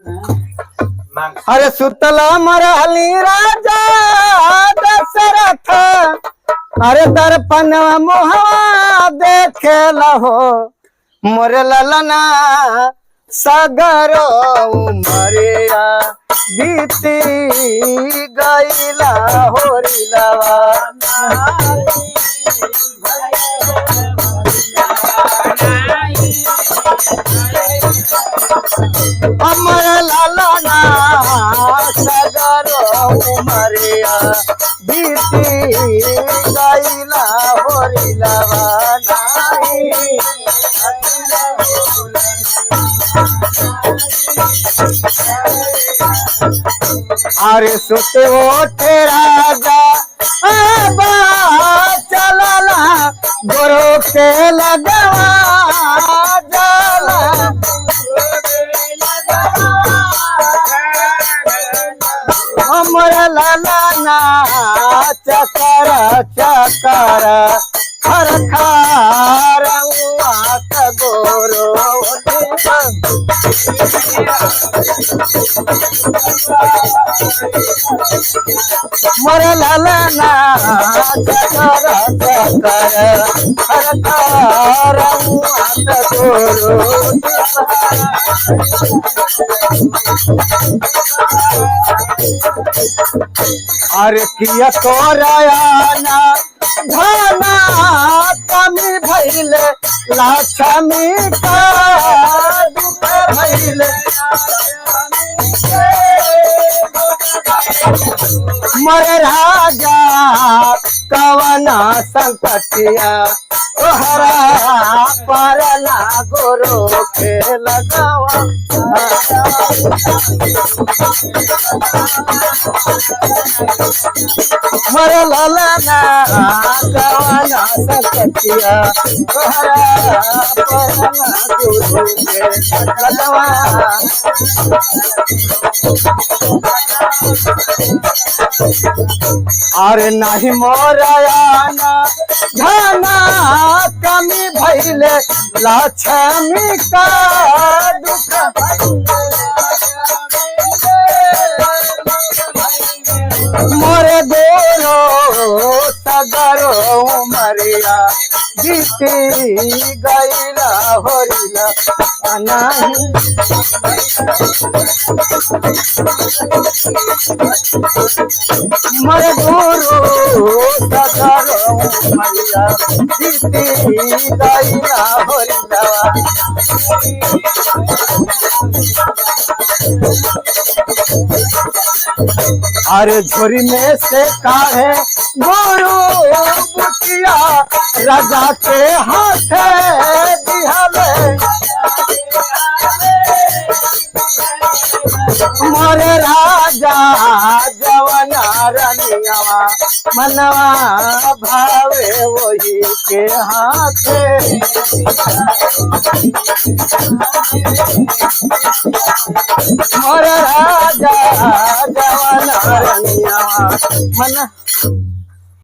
अरे सुतला मरहली राजा दशरथ अरे दर्पण मुहवा देखे लहो मोरे ललना सगरो उमरिया बीती गईला होरिलवा अमर ललना सगरो उमरिया बीती गईला होरिलवा नाही अरे सुते ओठे राजा चलला गोरो के लगवा जाला हमर ललना चकर चकर खर खार गोरो मोर ललना चकर चकर खर खार गोरो अरे किया तोरायाना धना कमी भइले लाछमी का दुख भइले मोर राजा कवना संकटिया तोहरा परला गोरो के लगावा मोर ललना कवना संकटिया तोहरा परला गोरो के लगावा अरे नहीं मोरायाना धना कमी भइले लाछमी का दुख मोरे गोरो सगरो उमरिया बीती गईला होरिला नहीं मोरे गोरो सगरो उमरिया बीती गईला होरिला अरे झोरी में से काहे गोरो बुटिया राजा के हाथ दिहले मोरे राजा जवना रनियावा मनवा भावे वही के हाथे मोरे राजा जवना रनियावा मन